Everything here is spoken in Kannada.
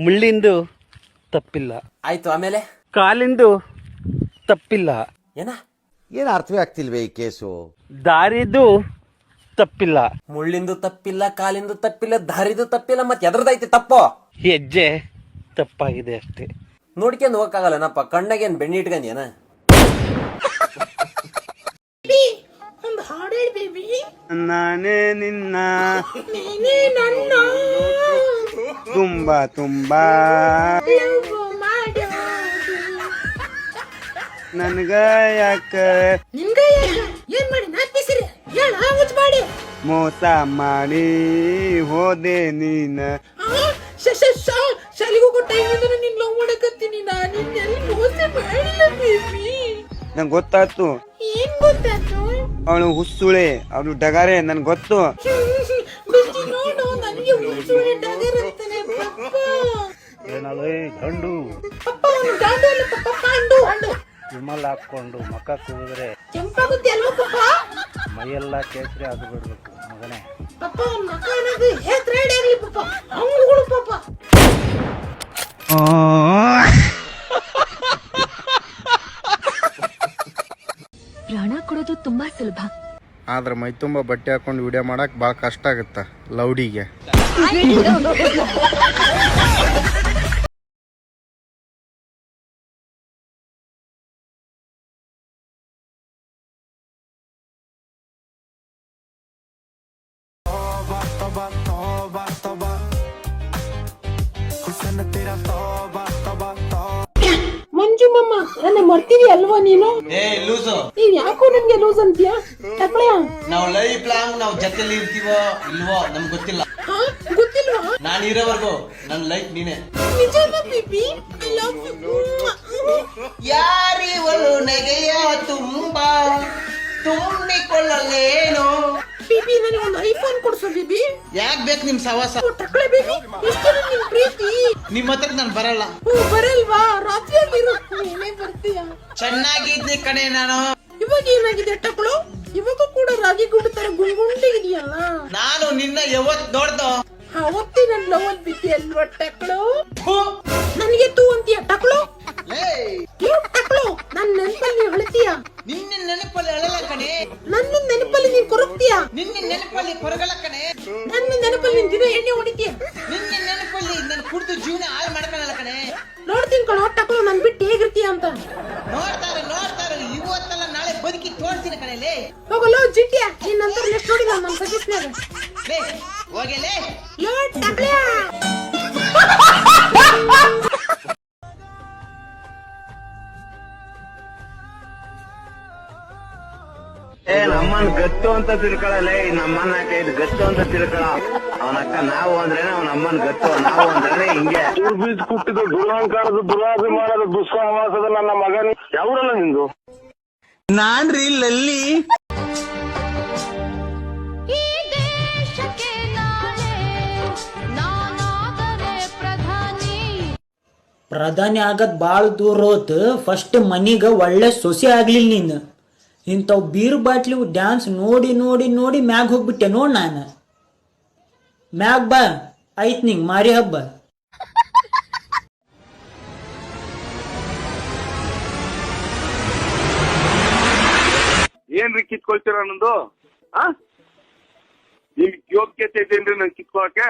ಮುಳ್ಳಿಂದು ತಪ್ಪಿಲ್ಲ. ಆಯ್ತು, ಆಮೇಲೆ ಕಾಲಿಂದು ತಪ್ಪಿಲ್ಲ. ಏನು ಅರ್ಥವೇ ಆಗ್ತಿಲ್ವೇ ಈ ಕೇಸು? ದಾರಿದು ತಪ್ಪಿಲ್ಲ. ಮುಳ್ಳಿಂದು ತಪ್ಪಿಲ್ಲ, ಕಾಲಿಂದು ತಪ್ಪಿಲ್ಲ, ದಾರಿದು ತಪ್ಪಿಲ್ಲ, ಮತ್ತೆ ಎದ್ರದೈತಿ ತಪ್ಪು? ಹೆಜ್ಜೆ ತಪ್ಪಾಗಿದೆ ಅಷ್ಟೇ. ನೋಡ್ಕೊಂಡು ಹೋಗಕ್ಕಾಗಲ್ಲನಪ್ಪ, ಕಣ್ಣಗೇನ್ ಬೆಣ್ಣೆ ಇಟ್ಕಂದ್ಯಾನ? ಒಂದು ಹಾಡು ಹೇಳಿ ಬೇಬಿ. ನಾನೇ ನಿನ್ನ ನೀನೇ ನನ್ನ ತುಂಬಾ ತುಂಬಾ ಲವ್ ಮಾಡೋದು. ನನ್ಗ ಯಾಕ ನಿನ್ಗ ಏನ್ ಮಾಡಿ ನಾಲ್ಕು ಹೇಳ ಮುಚ್ಚ ಮಾಡಿ ಮೋಸ ಮಾಡಿ ಹೋದೆ ನೀನ. ಶಾಲೆಗೂ ಕೊಟ್ಟ ನಿನ್ ಲವ್ ಮಾಡಕತ್ತೀನಿ. ನಾನು ನಿನ್ನೆಲ್ಲ ಮೋಸ ಮಾಡಿಲ್ಲ ಬೇಬಿ. ನಂಗೆ ಗೊತ್ತಾಯ್ತು. ಏನ್ ಗೊತ್ತಾಯ್ತು? ಅವಳು ಹುಸುಳೆ, ಅವಳು ಡಗಾರೆ, ನನ್ಗೆ ಗೊತ್ತು. ನೋಡು, ನನಗೆ ಹುಚ್ಚುಳೆ ಡಗರ್ ಅಂತಾನೆ ಪಪ್ಪ. ಏನದು ಗಂಡು ಪಪ್ಪ ಅವನು ಗಾಂಡು ಅಲ್ಲ ಪಪ್ಪ, ಪಾಂಡು ಹಣ್ಣು ವಿಮಲ್ ಹಾಕೊಂಡು ಮಕ್ಕ ಕೂಗಿದ್ರೆ ಕೆಂಪಾಗುತ್ತೆ ಅಲ್ವಾ ಪಪ್ಪ? ಮೈಯೆಲ್ಲ ಕೇಸರಿ ಅದು ಬಿಡ್ಬೇಕು ಮಗನೇ. ಪಪ್ಪ ಅವ್ನ ಮಕ್ಕ ಅನ್ನೋದು ಹೇತ್ ರೆಡಿ ಆಗ್ಲಿ ಪಪ್ಪ, ಹಂಗುಗಳು ಪಪ್ಪ. ಪ್ರಾಣ ಕೊಡೋದು ತುಂಬಾ ಸುಲಭ, ಆದ್ರೆ ಮೈ ತುಂಬ ಬಟ್ಟೆ ಹಾಕೊಂಡು ವಿಡಿಯೋ ಮಾಡಕ್ ಭಾಳ ಕಷ್ಟ ಆಗುತ್ತ ಲೌಡಿಗೆ. ಮಂಜು ಮಮ್ಮ, ನನ್ನ ಮರ್ತೀವಿ ಅಲ್ವಾ ನೀನು? ನೀವ್ ಯಾಕೋ ನನ್ಗೆ ಲೂಸ್ ಅಂತೀಯ? ತಪ್ಪಳೆಯ ನಾವು ಲೈಫ್ ಲಾಂಗ್ ನಾವು ಜೊತೆಲಿ ಇರ್ತೀವೋ ಇಲ್ವೋ ನಮ್ಗೆ ಗೊತ್ತಿಲ್ಲ. ಗೊತ್ತಿಲ್ವಾ? ನಾನು ಇರೋವರೆಗೂ ನನ್ನ ಲೈಫ್ ನೀನೆ. ನಿಜನಾ ಬೇಬಿ? I love you. ಯಾರಿವಳು ನೆಗೆಯ ತುಂಬಾ ತುಂಬಿಕೊಳ್ಳಲೇನು? ಬೇಬಿ ನನಗೆ ಒಂದು ಐಫೋನ್ ಕೊಡ್ಸು ಬೇಬಿ. ಯಾಕೆ ಬೇಕು ನಿಮ್ ಸವಾಸ? ತಕ್ಕಳೆ ಬೇಬಿ, ಎಷ್ಟು ನಿನ್ ಪ್ರೀತಿ. ನಿಮ್ಮ ಹತ್ರ ನಾನು ಬರಲ್ಲ. ಬರಲ್ವಾ? ರಾತ್ರಿ ಆಗಿರು, ನೀನೇ ಬರ್ತೀಯ. ಚೆನ್ನಾಗಿದ್ನಿ ಕಣೆ ನಾನು. ಇವಾಗ ಏನಾಗಿದೆ ಟಕ್ಳು? ಇವಾಗ ಕೂಡ ರಾಗಿ ಗುಂಡು ತರ ಗುಂಗುಂಡಿಗಿದೆಯಲ್ಲ. ನಾನು ನಿನ್ನ ಯಾವತ್ ನೋಡ್ದೋ ಅವತ್ತೇ ನನ್ ಲವ್ ಅಲ್ಲಿ ಬಿದ್ದಿ ಅಲ್ವಾ ಟಕ್ಳು? ನನಗೆ ತೂ ಅಂತೀಯ ಟಕ್ಳು? ಟಕ್ಳು, ನನ್ನ ನೆನಪಲ್ಲಿ ನೀನ್ ಅಳ್ತೀಯ. ನಿನ್ನ ನೆನಪಲ್ಲಿ ಅಳಲ್ಲ ಕಣೆ. ನನ್ನ ನೆನಪಲ್ಲಿ ನೀನ್ ಕೊರಗ್ತೀಯ. ನಿನ್ನ ನೆನಪಲ್ಲಿ ಕೊರಗಲ್ಲ ಕಣೆ. ನನ್ನ ನೆನಪಲ್ಲಿ ನೀನ್ ದಿನ ಎಣ್ಣೆ ಹೊಡಿತೀಯ. ನಿನ್ನ ನೆನಪಲ್ಲಿ ನನ್ ಕುಡಿದು ಜೀವನ ಹಾಳು ಮಾಡ್ಕೊಳ್ಳಲ್ಲ ಕಣೆ. ನೋಡ್ತೀನಿ ಕಣ ಟಕ್ಳು, ನನ್ ಬಿಟ್ಟು ಹೇಗಿರ್ತೀಯ ಅಂತ. ನೋಡ್ತಾರೆ ಇವತ್ತಲ್ಲ ನಾಳೆ ಬದುಕಿ ತೋರ್ತೀನಿ ಕಣೆಲೆ. ಹೋಗಲ್ಲ ಜಿಟ್ಟಿಯ, ನಿನ್ನ ನಂತರ ಎಷ್ಟು ನೋಡಿಲ್ಲ ನನ್ನ ಸಜೆಸ್ಟ್ನಾಗ. ಹೋಗಲೇ ಟಕ್ಳ್ಯಾ. ನಮ್ಮನ್ ಗತ್ತು ಅಂತ ತಿಳ್ಕೊಳ್ಳಲ್ಲ. ನಮ್ಮನ್ನ ಇದು ಗತ್ತು ಅಂತ ತಿಳ್ಕೊಳ. ಅವನಕ್ಕ ನಾವು ಅಂದ್ರೇನೆ, ಅವನ ಅಮ್ಮನ್ ಗತ್ತು, ನಾವು ಅಂದ್ರೇನೆ ಹಿಂಗೆ. ಬೀಜ ಕುಟ್ಟಿದ್ದು ದುರಹಂಕಾರದ ದುರಾಭಿಮಾನದ ದುಸ್ಸಹವಾಸದ ನನ್ನ ಮಗನಿ ಯಾವ್ರಲ್ಲ ನಿಂದು? ನಾನ್ರಿ ಲಲ್ಲಿ. ಪ್ರಧಾನಿ ಆಗದ್ ಬಾಳ ದೂರ ಹೋತ್. ಫಸ್ಟ್ ಮನಿಗ ಒಳ್ಳೆ ಸೊಸೆ ಆಗ್ಲಿಲ್ಲ ನೀನು. ಇಂಥವ್ ಬೀರ್ ಬಾಟ್ಲಿ ಡ್ಯಾನ್ಸ್ ನೋಡಿ ನೋಡಿ ನೋಡಿ ಮ್ಯಾಗ ಹೋಗ್ಬಿಟ್ಟೆ ನೋಡ್. ನಾನು ಮ್ಯಾಗ ಬಾ, ಐತ್ ನಿಂಗ್ ಮಾರಿ ಹಬ್ಬ. ಏನ್ರಿ ಕಿತ್ಕೊಳ್ತೀರ ನಂದು? ನಿಮ್ಗೆ ಯೋಗ್ಯತೆ ಇದೇನ್ರಿ ನನ್ ಕಿತ್ಕೊಳಕ್ಕೆ?